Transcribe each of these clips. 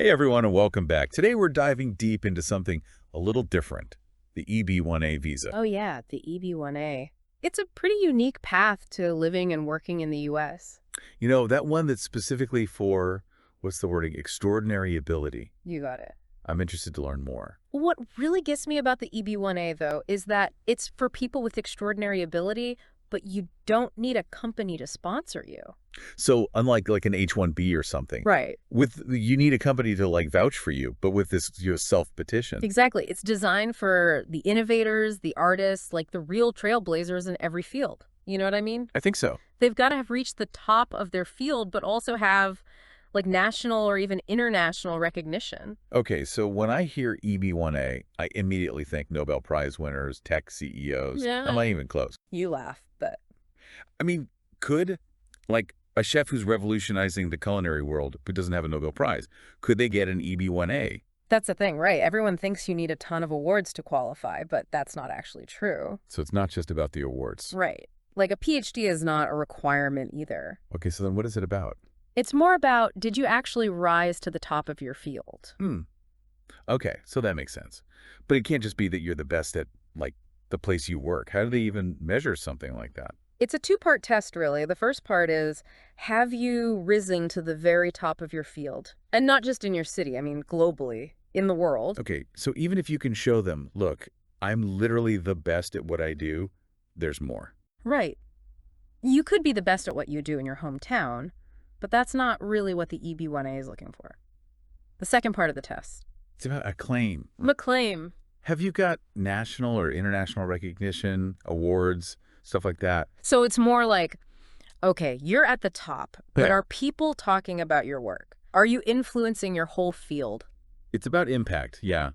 Hey everyone and welcome back. Today we're diving deep into something a little different, the EB1A visa. Oh yeah, the EB1A. It's a pretty unique path to living and working in the U.S. You know, that one that's specifically for, what's the wording, extraordinary ability. You got it. I'm interested to learn more. What really gets me about the EB1A, though, is that it's for people with extraordinary ability, but you don't need a company to sponsor you. So unlike an H-1B or something, Right. you need a company to vouch for you, but with this self-petition. Exactly. It's designed for the innovators, the artists, like the real trailblazers in every field. You know what I mean? I think so. They've got to have reached the top of their field, but also have like national or even international recognition. Okay, so when I hear EB1A, I immediately think Nobel Prize winners, tech CEOs. Yeah. I'm not even close. You laugh, but I mean, could, a chef who's revolutionizing the culinary world but doesn't have a Nobel Prize, could they get an EB1A? that's the thing, right? Everyone thinks you need a ton of awards to qualify, but that's not actually true. So it's not just about the awards. Right. Like a PhD is not a requirement either. Okay, so then what is it about? It's more about, did you actually rise to the top of your field? Okay, so that makes sense. But it can't just be that you're the best at, the place you work. How do they even measure something like that? It's a two-part test, really. The first part is, have you risen to the very top of your field? And not just in your city, I mean globally, in the world. Okay, so even if you can show them, look, I'm literally the best at what I do, there's more. Right. You could be the best at what you do in your hometown, but that's not really what the EB1A is looking for. The second part of the test. It's about acclaim. McClaim. Have you got national or international recognition, awards, stuff like that? So it's more like, okay, you're at the top, but Yeah. are people talking about your work? Are you influencing your whole field? It's about impact, yeah.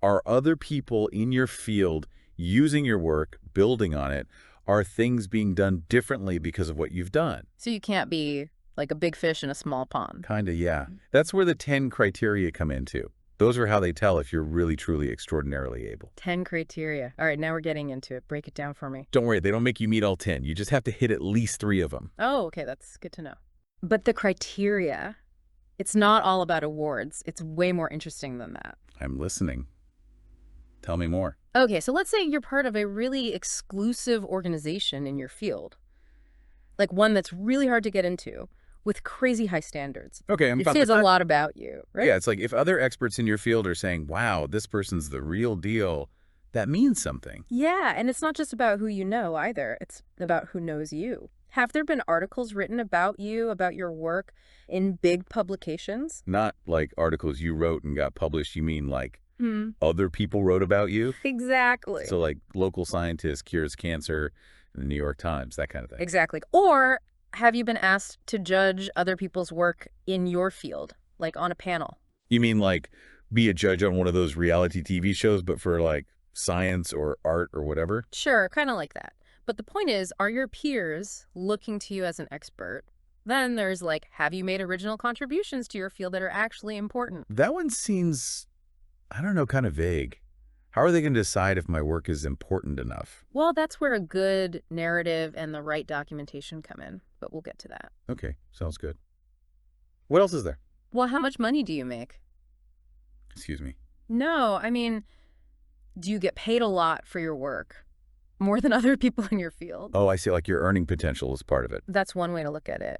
Are other people in your field using your work, building on it? Are things being done differently because of what you've done? So you can't be like a big fish in a small pond. Kinda, yeah. That's where the 10 criteria come into. Those are how they tell if you're really, truly extraordinarily able. 10 criteria. All right, now we're getting into it. Break it down for me. Don't worry, they don't make you meet all 10. You just have to hit at least 3 of them. Oh, okay, that's good to know. But the criteria, it's not all about awards. It's way more interesting than that. I'm listening. Tell me more. Okay, so let's say you're part of a really exclusive organization in your field, like one that's really hard to get into with crazy high standards. Okay, It says a lot about you, right? Yeah, it's like if other experts in your field are saying, wow, this person's the real deal, that means something. Yeah, and it's not just about who you know either. It's about who knows you. Have there been articles written about you, about your work in big publications? Not like articles you wrote and got published. You mean other people wrote about you? Exactly. So local scientist cures cancer in the New York Times, that kind of thing. Exactly. Or have you been asked to judge other people's work in your field, like on a panel? You mean be a judge on one of those reality TV shows, but for science or art or whatever? Sure, kind of like that. But the point is, are your peers looking to you as an expert? Then there's have you made original contributions to your field that are actually important? That one seems, I don't know, kind of vague. How are they going to decide if my work is important enough? Well, that's where a good narrative and the right documentation come in, but we'll get to that. Okay, sounds good. What else is there? Well, how much money do you make? Excuse me. No, I mean, do you get paid a lot for your work? More than other people in your field? Oh, I see, your earning potential is part of it. That's one way to look at it.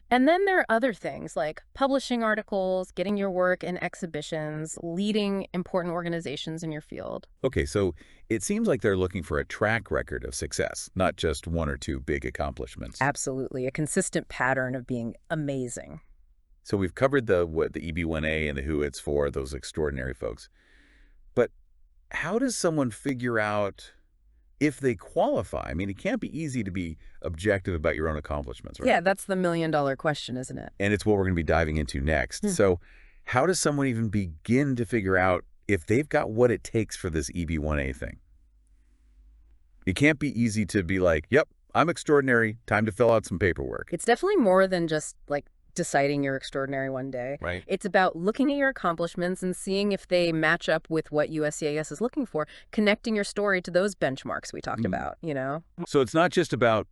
And then there are other things like publishing articles, getting your work in exhibitions, leading important organizations in your field. Okay, so it seems like they're looking for a track record of success, not just 1 or 2 big accomplishments. Absolutely. A consistent pattern of being amazing. So we've covered the EB1A and the who it's for, those extraordinary folks. But how does someone figure out if they qualify? I mean, it can't be easy to be objective about your own accomplishments, right? Yeah, that's the million-dollar question, isn't it? And it's what we're going to be diving into next. So how does someone even begin to figure out if they've got what it takes for this EB1A thing? It can't be easy to be yep, I'm extraordinary, time to fill out some paperwork. It's definitely more than just deciding you're extraordinary one day. Right. It's about looking at your accomplishments and seeing if they match up with what USCIS is looking for, connecting your story to those benchmarks we talked about, So it's not just about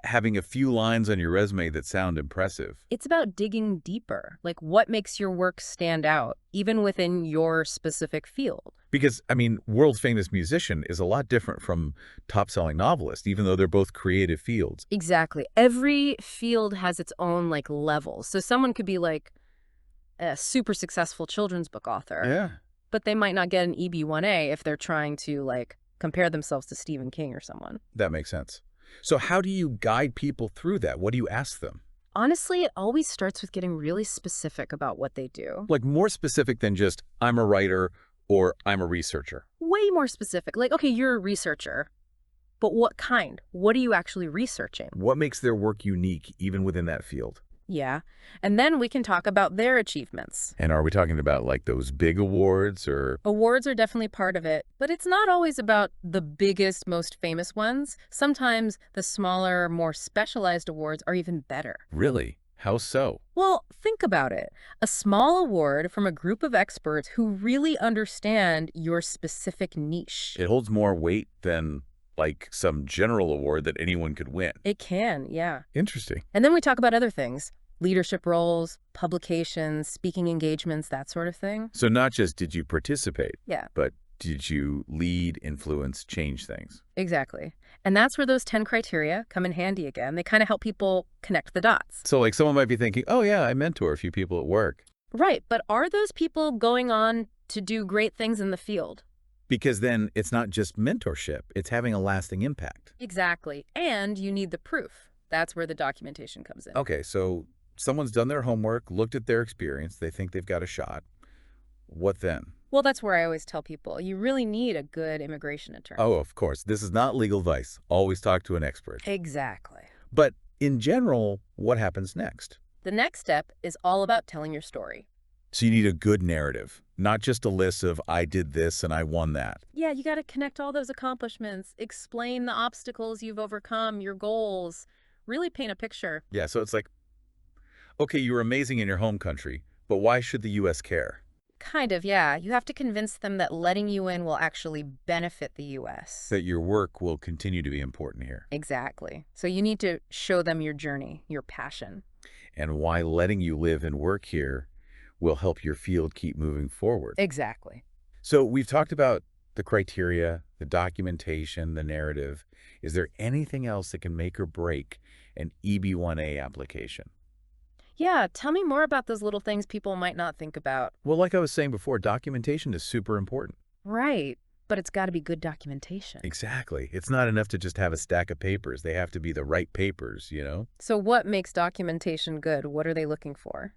having a few lines on your resume that sound impressive. It's about digging deeper, like what makes your work stand out, even within your specific field. Because, I mean, world-famous musician is a lot different from top-selling novelist, even though they're both creative fields. Exactly. Every field has its own, like, level. So someone could be, like, a super successful children's book author, Yeah. but they might not get an EB1A if they're trying to, like, compare themselves to Stephen King or someone. That makes sense. So how do you guide people through that? What do you ask them? Honestly, it always starts with getting really specific about what they do. Like more specific than just, I'm a writer or I'm a researcher. Way more specific. Like, okay, you're a researcher, but what kind? What are you actually researching? What makes their work unique, even within that field? Yeah. And then we can talk about their achievements. And are we talking about like those big awards or... Awards are definitely part of it, but it's not always about the biggest, most famous ones. Sometimes the smaller, more specialized awards are even better. Really? How so? Well, think about it. A small award from a group of experts who really understand your specific niche. It holds more weight than like some general award that anyone could win. It can, yeah. Interesting. And then we talk about other things. Leadership roles, publications, speaking engagements, that sort of thing. So not just did you participate, Yeah, but did you lead, influence, change things? exactly. And that's where those 10 criteria come in handy again. They kind of help people connect the dots. So like someone might be thinking, oh yeah, I mentor a few people at work. Right, but are those people going on to do great things in the field? Because then it's not just mentorship, it's having a lasting impact. Exactly. And you need the proof. That's where the documentation comes in. Okay, so someone's done their homework, looked at their experience, they think they've got a shot. What then? Well, that's where I always tell people, you really need a good immigration attorney. Oh, of course. This is not legal advice. Always talk to an expert. Exactly. But in general, what happens next? The next step is all about telling your story. So you need a good narrative, not just a list of I did this and I won that. Yeah, you got to connect all those accomplishments, explain the obstacles you've overcome, your goals, really paint a picture. Yeah, so it's like, okay, you were amazing in your home country, but why should the U.S. care? Kind of, yeah. You have to convince them that letting you in will actually benefit the U.S. That your work will continue to be important here. Exactly. So you need to show them your journey, your passion. And why letting you live and work here will help your field keep moving forward. Exactly. So we've talked about the criteria, the documentation, the narrative. Is there anything else that can make or break an EB1A application? Yeah, tell me more about those little things people might not think about. Well, like I was saying before, documentation is super important. Right, but it's got to be good documentation. Exactly. It's not enough to just have a stack of papers. They have to be the right papers, you know? So what makes documentation good? What are they looking for?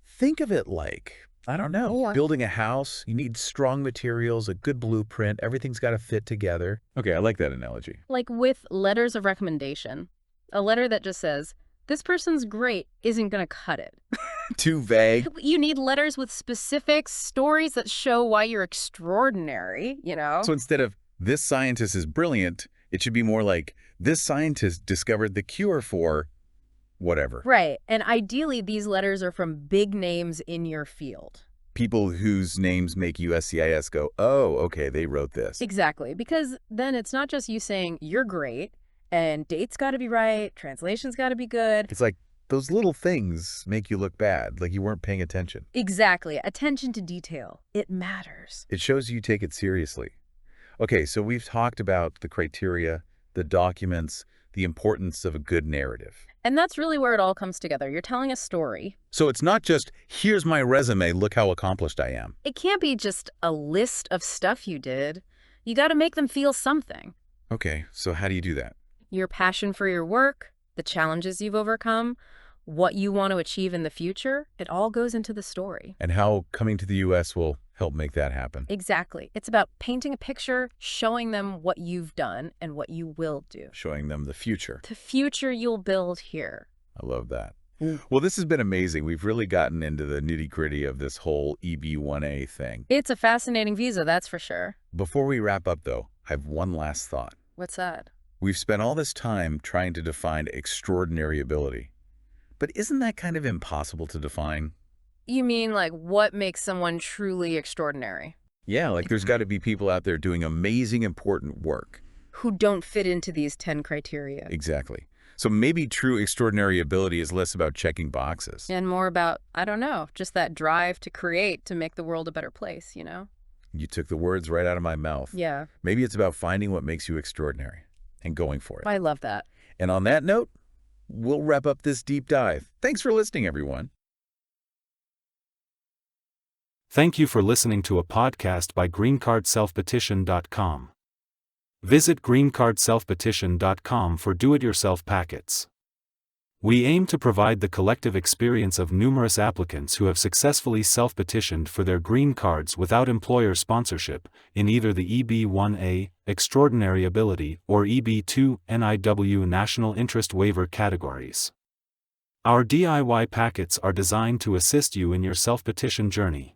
Think of it like, I don't know, Yeah. building a house. You need strong materials, a good blueprint. Everything's got to fit together. Okay, I like that analogy. Like with letters of recommendation. A letter that just says, this person's great isn't going to cut it. Too vague. You need letters with specific stories that show why you're extraordinary, you know? So instead of, this scientist is brilliant, it should be more like, this scientist discovered the cure for whatever. Right. And ideally, these letters are from big names in your field. People whose names make USCIS go, oh, okay, they wrote this. Exactly. Because then it's not just you saying you're great and dates got to be right, translation's got to be good. It's like those little things make you look bad, like you weren't paying attention. Exactly. Attention to detail. It matters. It shows you take it seriously. Okay, so we've talked about the criteria, the documents, the importance of a good narrative. And that's really where it all comes together. You're telling a story. So it's not just, here's my resume, look how accomplished I am. It can't be just a list of stuff you did. You got to make them feel something. Okay, so how do you do that? Your passion for your work, the challenges you've overcome, what you want to achieve in the future, it all goes into the story. And how coming to the U.S. will help make that happen. Exactly. It's about painting a picture, showing them what you've done and what you will do. Showing them the future. The future you'll build here. I love that. Well, this has been amazing. We've really gotten into the nitty-gritty of this whole EB1A thing. It's a fascinating visa, that's for sure. Before we wrap up, though, I have one last thought. What's that? We've spent all this time trying to define extraordinary ability. But isn't that kind of impossible to define? You mean like what makes someone truly extraordinary? Yeah, like there's got to be people out there doing amazing, important work. Who don't fit into these 10 criteria. Exactly. So maybe true extraordinary ability is less about checking boxes. And more about, I don't know, just that drive to create, to make the world a better place, you know? You took the words right out of my mouth. Yeah. Maybe it's about finding what makes you extraordinary and going for it. I love that. And on that note, we'll wrap up this deep dive. Thanks for listening, everyone. Thank you for listening to a podcast by greencardselfpetition.com. Visit greencardselfpetition.com for do-it-yourself packets. We aim to provide the collective experience of numerous applicants who have successfully self-petitioned for their green cards without employer sponsorship, in either the EB1A, Extraordinary Ability, or EB2NIW National Interest Waiver categories. Our DIY packets are designed to assist you in your self-petition journey.